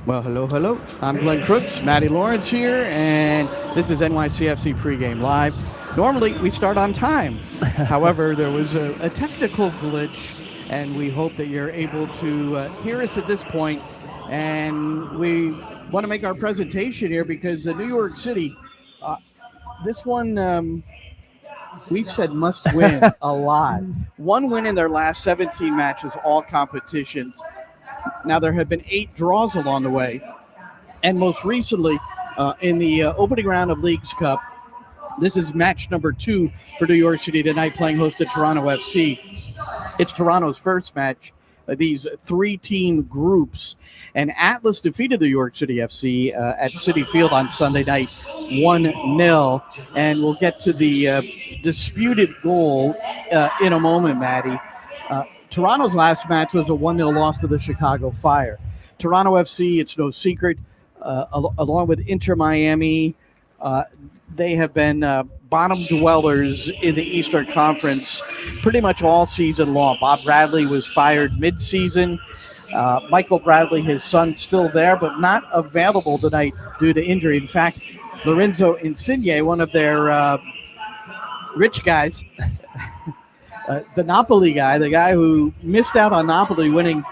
Well, hello, hello. I'm Glenn Crooks, Matty Lawrence here, and this is NYCFC Pregame Live. Normally, we start on time. However, there was a technical glitch, and we hope that you're able to hear us at this point. And we want to make our presentation here because New York City, this one, we've said must win a lot. One win in their last 17 matches, all competitions. Now, there have been 8 draws along the way. And most recently, in the opening round of Leagues Cup, this is match number 2 for New York City tonight, playing host to Toronto FC. It's Toronto's first match of these 3-team groups. And Atlas defeated the New York City FC at Citi Field on Sunday night 1-0. And we'll get to the disputed goal in a moment, Maddie. Toronto's last match was a 1-0 loss to the Chicago Fire. Toronto FC, it's no secret, along with Inter Miami, they have been bottom dwellers in the Eastern Conference pretty much all season long. Bob Bradley was fired mid-season. Michael Bradley, his son, still there, but not available tonight due to injury. In fact, Lorenzo Insigne, one of their rich guys, the Napoli guy, the guy who missed out on Napoli winning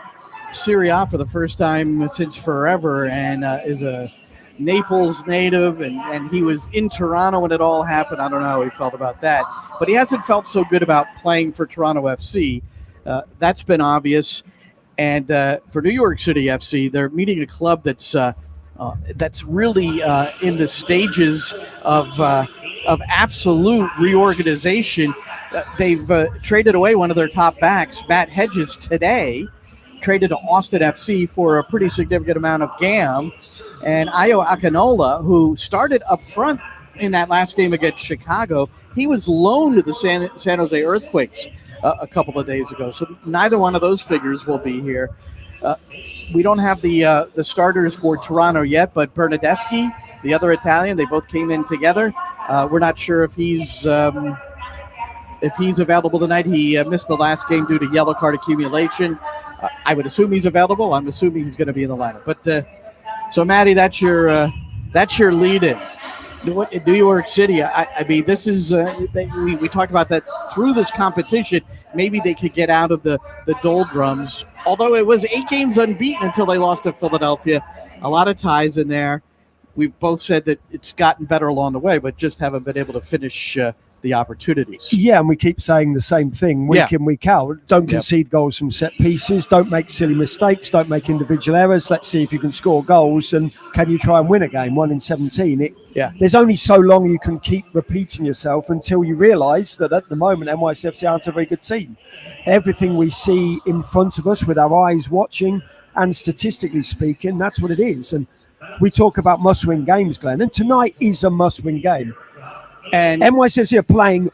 Serie A for the first time since forever, and is a Naples native, and he was in Toronto when it all happened. I don't know how he felt about that, but he hasn't felt so good about playing for Toronto FC. That's been obvious. And for New York City FC, they're meeting a club that's really in the stages of absolute reorganization. They've traded away one of their top backs, Matt Hedges, today. Traded to Austin FC for a pretty significant amount of GAM. And Ayo Akinola, who started up front in that last game against Chicago, he was loaned to the San Jose Earthquakes a couple of days ago. So neither one of those figures will be here. We don't have the starters for Toronto yet, but Bernardeschi, the other Italian, they both came in together. We're not sure if he's available tonight. He missed the last game due to yellow card accumulation. I would assume he's available. I'm assuming he's going to be in the lineup. But so, Maddie, that's your lead-in. New York City. I mean, this is we talked about that through this competition. Maybe they could get out of the doldrums. Although it was 8 games unbeaten until they lost to Philadelphia. A lot of ties in there. We've both said that it's gotten better along the way, but just haven't been able to finish the opportunities. Yeah, and we keep saying the same thing week in, week out. Don't concede goals from set pieces. Don't make silly mistakes. Don't make individual errors. Let's see if you can score goals, and can you try and win a game, 1 in 17. There's only so long you can keep repeating yourself until you realise that at the moment NYCFC aren't a very good team. Everything we see in front of us with our eyes watching, and statistically speaking, that's what it is. And we talk about must-win games, Glenn, and tonight is a must-win game. And NYCFC are playing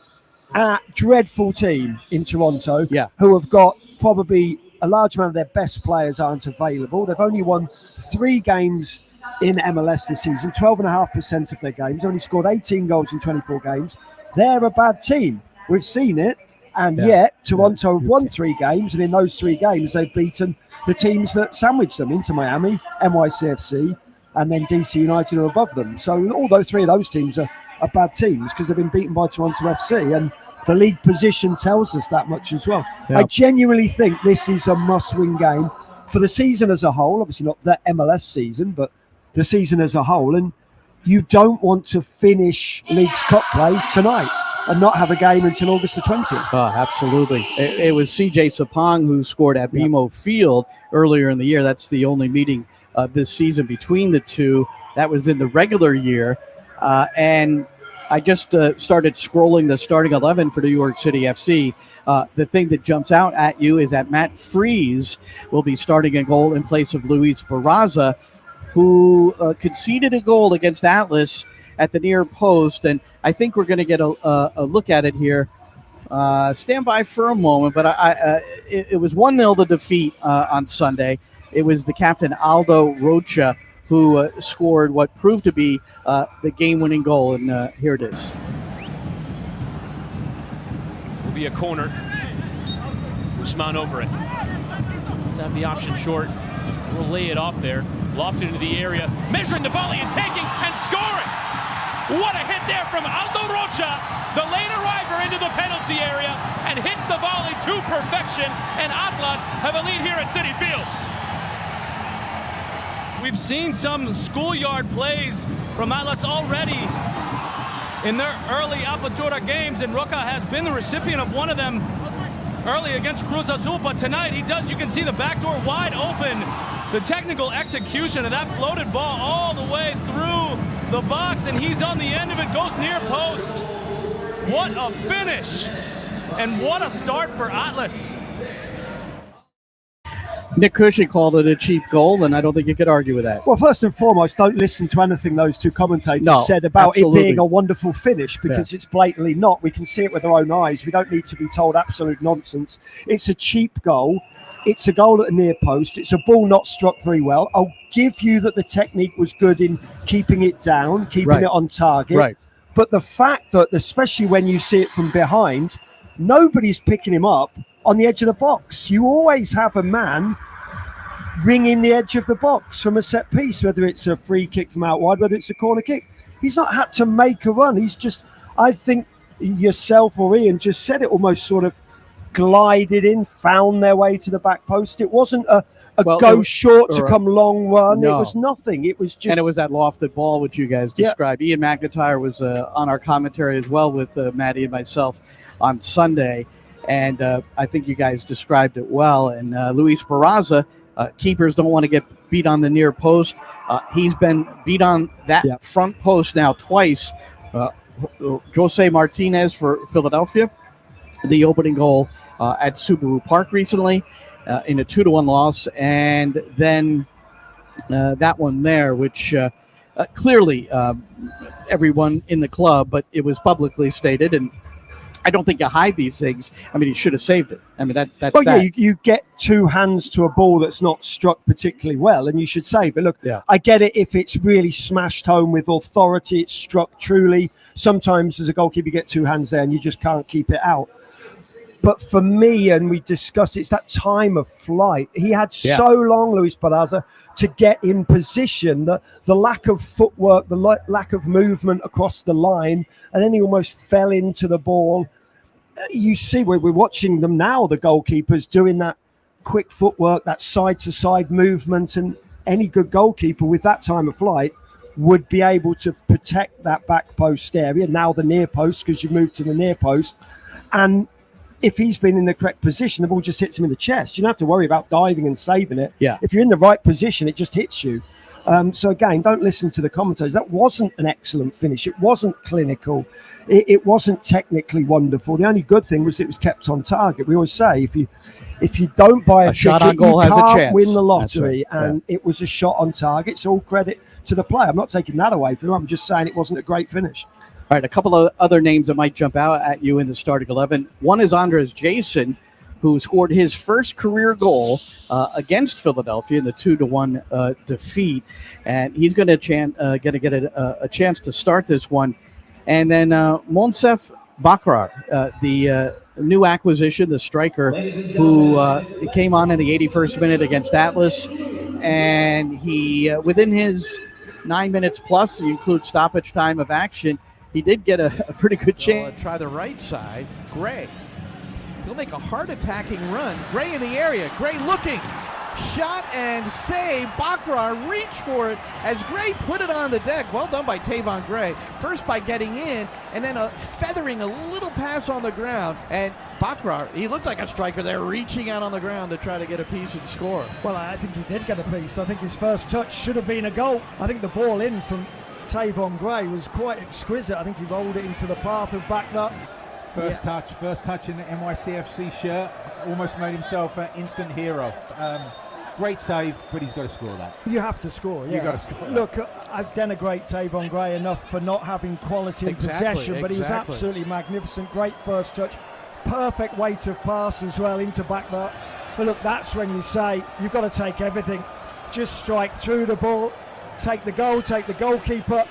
a dreadful team in Toronto, who have got probably a large amount of their best players aren't available. They've only won 3 games in MLS this season, 12.5% of their games, only scored 18 goals in 24 games. They're a bad team. We've seen it. And yet Toronto have won 3 games, and in those 3 games they've beaten the teams that sandwiched them, Inter Miami, NYCFC, and then DC United are above them. So although 3 of those teams are bad teams because they've been beaten by Toronto FC, and the league position tells us that much as well. I genuinely think this is a must-win game for the season as a whole, obviously not the MLS season, but the season as a whole, and you don't want to finish Leagues Cup play tonight and not have a game until August the 20th. Oh, absolutely. It was CJ Sapong who scored at BMO Field earlier in the year. That's the only meeting this season between the two. That was in the regular year. And I just started scrolling the starting 11 for New York City FC. The thing that jumps out at you is that Matt Freese will be starting a goal in place of Luis Barraza, who conceded a goal against Atlas at the near post. And I think we're going to get a look at it here. Stand by for a moment, but it was 1-0 the defeat on Sunday. It was the captain Aldo Rocha who scored what proved to be the game-winning goal, and here it is. Will be a corner. Usman over it. Let's have the option short. We'll lay it off there. Lofted into the area, measuring the volley and taking and scoring. What a hit there from Aldo Rocha, the late arriver into the penalty area, and hits the volley to perfection, and Atlas have a lead here at Citi Field. We've seen some schoolyard plays from Atlas already in their early Apertura games, and Roca has been the recipient of one of them early against Cruz Azul, but tonight he does. You can see the back door wide open. The technical execution of that floated ball all the way through the box, and he's on the end of it, goes near post. What a finish, and what a start for Atlas. Nick Cushing called it a cheap goal, and I don't think you could argue with that. Well, first and foremost, don't listen to anything those two commentators said about absolutely. it being a wonderful finish, because it's blatantly not. We can see it with our own eyes. We don't need to be told absolute nonsense. It's a cheap goal. It's a goal at the near post. It's a ball not struck very well. I'll give you that the technique was good in keeping it down, keeping it on target. Right. But the fact that, especially when you see it from behind, nobody's picking him up on the edge of the box. You always have a man ringing the edge of the box from a set piece, whether it's a free kick from out wide, whether it's a corner kick. He's not had to make a run. He's just, I think yourself or Ian just said it, almost sort of glided in, found their way to the back post. It wasn't a go short to come long run. No. It was nothing. It was just... And it was that lofted ball which you guys described. Ian McIntyre was on our commentary as well with Maddie and myself on Sunday. And I think you guys described it well. And Luis Barraza, keepers don't want to get beat on the near post. He's been beat on that front post now twice. Jose Martinez for Philadelphia, the opening goal at Subaru Park recently in a 2-1 loss. And then that one there, which clearly everyone in the club, but it was publicly stated, and I don't think you hide these things. I mean, he should have saved it. I mean, that's well, that. Yeah, you get two hands to a ball that's not struck particularly well, and you should save it. Look, I get it if it's really smashed home with authority, it's struck truly. Sometimes as a goalkeeper, you get two hands there and you just can't keep it out. But for me, and we discussed, it's that time of flight. He had so long, Luis Barraza, to get in position, the lack of footwork, the lack of movement across the line, and then he almost fell into the ball. You see, we're watching them now, the goalkeepers, doing that quick footwork, that side-to-side movement, and any good goalkeeper with that time of flight would be able to protect that back post area, now the near post, because you've moved to the near post. And if he's been in the correct position, the ball just hits him in the chest. You don't have to worry about diving and saving it. Yeah. If you're in the right position, it just hits you. So again, don't listen to the commentators. That wasn't an excellent finish. It wasn't clinical. It wasn't technically wonderful. The only good thing was it was kept on target. We always say if you don't buy a shot ticket, on goal you has a can't chance. win the lottery. That's right. And it was a shot on target. It's all credit to the player. I'm not taking that away from him. I'm just saying it wasn't a great finish. All right, a couple of other names that might jump out at you in the starting 11. One is Andres Jason, who scored his first career goal against Philadelphia in the 2-1 defeat, and he's going to get a chance to start this one. And then Monsef Bakrar, the new acquisition, the striker, who came on in the 81st minute against Atlas, and he within his 9 minutes plus, you include stoppage time of action, he did get a pretty good chance. Try the right side. Gray. He'll make a hard attacking run. Gray in the area. Gray looking. Shot and save. Bakrar reached for it as Gray put it on the deck. Well done by Tavon Gray. First by getting in and then feathering a little pass on the ground. And Bakrar, he looked like a striker there, reaching out on the ground to try to get a piece and score. Well, I think he did get a piece. I think his first touch should have been a goal. I think the ball in from Tavon Gray was quite exquisite. I think he rolled it into the path of Baknar. First touch in the NYCFC shirt. Almost made himself an instant hero. Great save, but he's got to score that. You have to score, yeah. You got to score. Look, I denigrate Tavon Gray enough for not having quality in possession, but he was absolutely magnificent. Great first touch. Perfect weight of pass as well into Baknar. But look, that's when you say you've got to take everything. Just strike through the ball, take the goal, take the goalkeeper,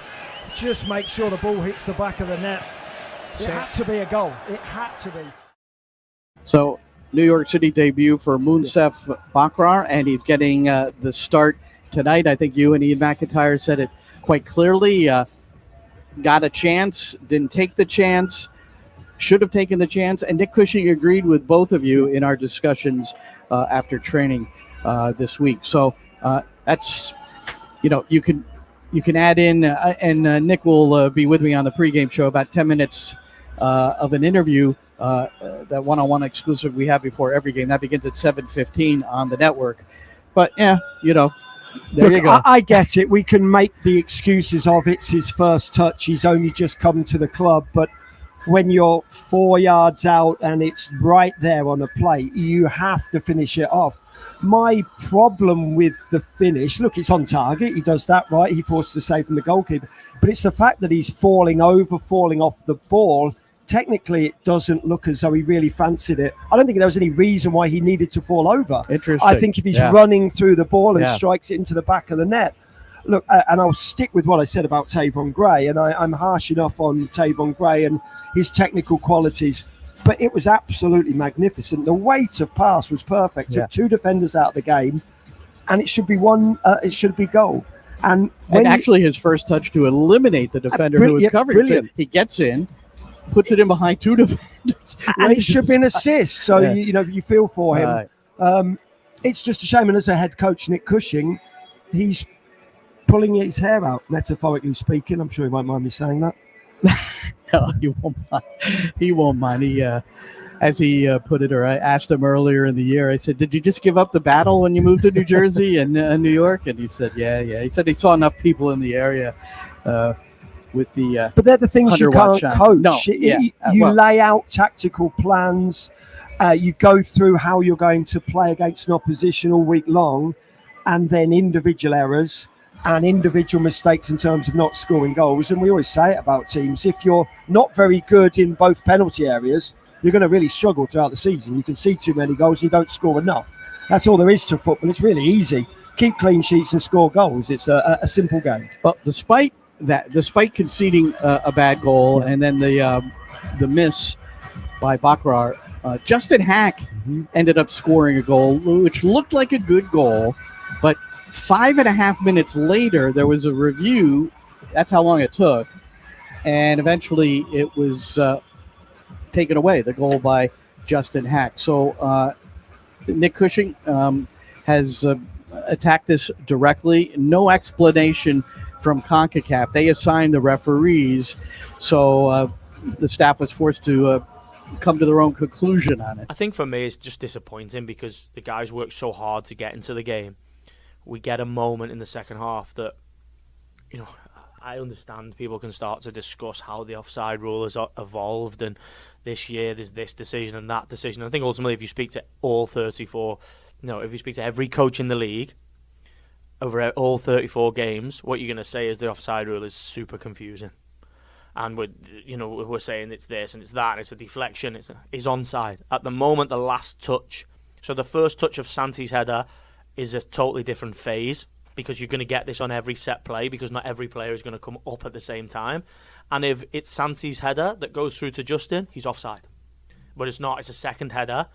just make sure the ball hits the back of the net. It had to be a goal. It had to be. So, New York City debut for Monsef Bakrar, and he's getting the start tonight. I think you and Ian McIntyre said it quite clearly. Got a chance, didn't take the chance, should have taken the chance. And Nick Cushing agreed with both of you in our discussions after training this week. So that's, you can add in, and Nick will be with me on the pregame show, about 10 minutes of an interview, that one-on-one exclusive we have before every game. That begins at 7:15 on the network. But, there Look, you go. I get it. We can make the excuses of it's his first touch. He's only just come to the club. But when you're 4 yards out and it's right there on the plate, you have to finish it off. My problem with the finish, look, it's on target. He does that right. He forces the save from the goalkeeper. But it's the fact that he's falling off the ball. Technically, it doesn't look as though he really fancied it. I don't think there was any reason why he needed to fall over. Interesting. I think if he's running through the ball and strikes it into the back of the net. Look, and I'll stick with what I said about Tavon Gray, and I'm harsh enough on Tavon Gray and his technical qualities, but it was absolutely magnificent. The weight of pass was perfect. Took two defenders out of the game, and it should be it should be goal. And actually his first touch to eliminate the defender who was covering. Brilliant. So he gets in, puts it in behind two defenders. And it should be an assist. So, you feel for him. It's just a shame. And as a head coach, Nick Cushing, he's pulling his hair out, metaphorically speaking. I'm sure he won't mind me saying that. No, he won't mind. He won't mind. He, as he put it, or I asked him earlier in the year, I said, did you just give up the battle when you moved to New Jersey and New York? And he said, yeah. He said he saw enough people in the area with the but they're the things you can't coach. No, you lay out tactical plans. You go through how you're going to play against an opposition all week long, and then individual errors and individual mistakes in terms of not scoring goals. And we always say it about teams, if you're not very good in both penalty areas, you're going to really struggle throughout the season. You can see too many goals, you don't score enough. That's all there is to football. It's really easy. Keep clean sheets and score goals. It's a simple game. But despite conceding a bad goal and then the miss by Bakrar, Justin Hack ended up scoring a goal, which looked like a good goal, but 5.5 minutes later, there was a review. That's how long it took. And eventually it was taken away, the goal by Justin Hack. So Nick Cushing has attacked this directly. No explanation from CONCACAF. They assigned the referees. So the staff was forced to come to their own conclusion on it. I think for me it's just disappointing because the guys worked so hard to get into the game. We get a moment in the second half that, I understand people can start to discuss how the offside rule has evolved and this year there's this decision and that decision. I think ultimately if you speak to all 34, if you speak to every coach in the league over all 34 games, what you're going to say is the offside rule is super confusing. And we're saying it's this and it's that, and it's a deflection, it's onside. At the moment, the last touch, so the first touch of Santi's header is a totally different phase because you're going to get this on every set play because not every player is going to come up at the same time. And if it's Santi's header that goes through to Justin, he's offside. But it's not. It's a second header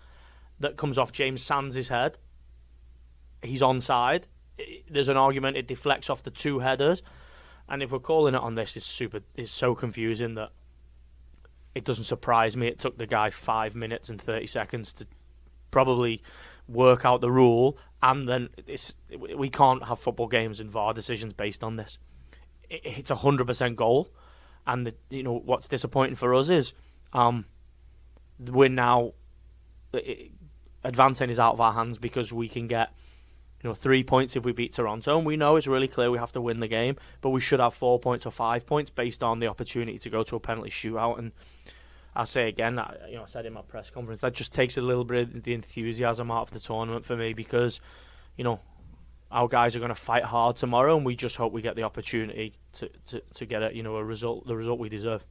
that comes off James Sands' head. He's onside. There's an argument. It deflects off the two headers. And if we're calling it on this, it's so confusing that it doesn't surprise me. It took the guy 5 minutes and 30 seconds to probably work out the rule, and then we can't have football games and VAR decisions based on this. It's 100% goal, and what's disappointing for us is we're now advancing is out of our hands because we can get 3 points if we beat Toronto, and we know it's really clear we have to win the game, but we should have 4 points or 5 points based on the opportunity to go to a penalty shootout. And I'll say again, I said in my press conference, that just takes a little bit of the enthusiasm out of the tournament for me because, our guys are going to fight hard tomorrow, and we just hope we get the opportunity to get the result we deserve.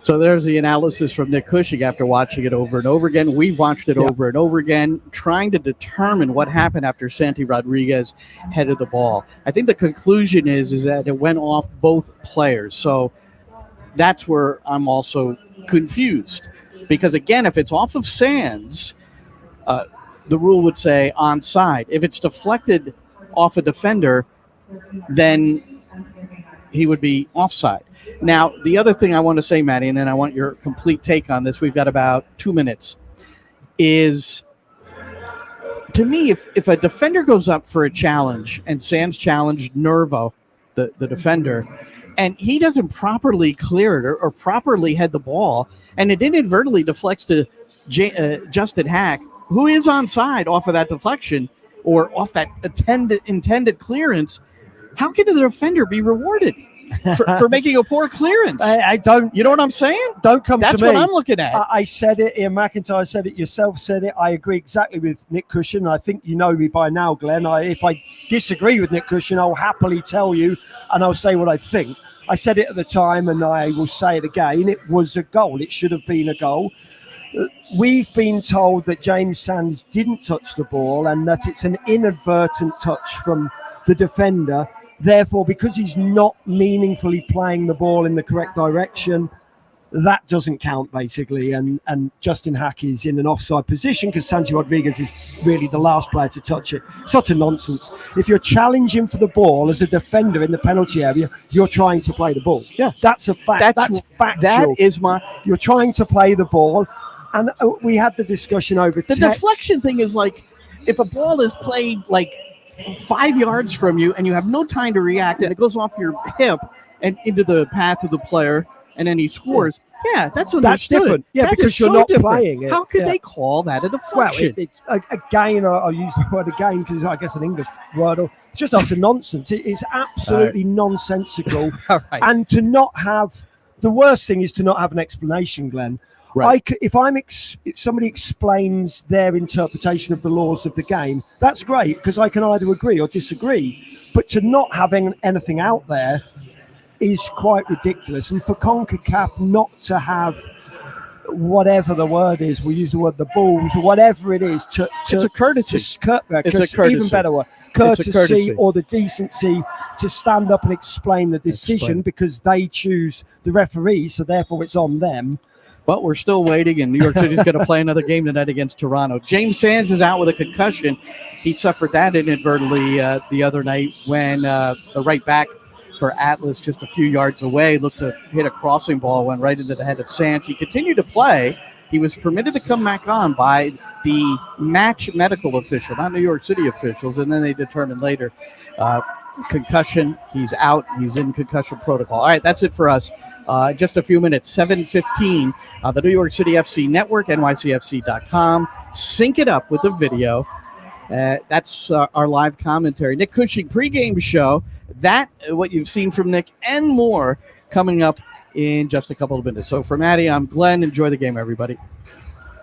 So there's the analysis from Nick Cushing after watching it over and over again. We've watched it over and over again, trying to determine what happened after Santi Rodriguez headed the ball. I think the conclusion is that it went off both players. So that's where I'm also confused. Because, again, if it's off of Sands, the rule would say onside. If it's deflected off a defender, then he would be offside. Now, the other thing I want to say, Maddie, and then I want your complete take on this, we've got about 2 minutes, is, to me, if a defender goes up for a challenge, and Sands challenged Nervo, the defender, and he doesn't properly clear it or properly head the ball, and it inadvertently deflects to Justin Hack, who is onside off of that deflection or off that intended clearance, how can the defender be rewarded for making a poor clearance? I don't. You know what I'm saying? Don't come to me. That's what I'm looking at. I said it. Ian McIntyre said it. Yourself said it. I agree exactly with Nick Cushion. I think you know me by now, Glenn. If I disagree with Nick Cushion, I'll happily tell you, and I'll say what I think. I said it at the time, and I will say it again. It was a goal. It should have been a goal. We've been told that James Sands didn't touch the ball and that it's an inadvertent touch from the defender. Therefore, because he's not meaningfully playing the ball in the correct direction, that doesn't count, basically. And Justin Hack is in an offside position because Santi Rodriguez is really the last player to touch it. Such a nonsense. If you're challenging for the ball as a defender in the penalty area, you're trying to play the ball. Yeah. That's a fact. That's factual. That is You're trying to play the ball. And we had the discussion over the text. deflection thing is like, if a ball is played like 5 yards from you and you have no time to react and it goes off your hip and into the path of the player and then he scores, that's understood. That's different. Yeah, that because you're not playing it. How could they call that a deflection? Well, again, I'll use the word again because I guess an English word. It's just utter nonsense. It's absolutely nonsensical. All right. And to not have, the worst thing is to not have an explanation, Glenn. Right. If somebody explains their interpretation of the laws of the game, that's great because I can either agree or disagree. But to not having anything out there is quite ridiculous. And for CONCACAF not to have whatever the word is, we use the word the balls or whatever it is to it's a courtesy. It's a courtesy. Even better word, courtesy or the decency to stand up and explain the decision because they choose the referee, so therefore it's on them. But we're still waiting, and New York City's going to play another game tonight against Toronto. James Sands is out with a concussion. He suffered that inadvertently the other night when the right back for Atlas, just a few yards away, looked to hit a crossing ball, went right into the head of Sands. He continued to play. He was permitted to come back on by the match medical official, not New York City officials, and then they determined later concussion. He's out. He's in concussion protocol. All right, that's it for us. Just a few minutes, 7:15, the New York City FC Network, NYCFC.com. Sync it up with the video. That's our live commentary. Nick Cushing pregame show. That, what you've seen from Nick and more coming up in just a couple of minutes. So for Maddie, I'm Glenn. Enjoy the game, everybody.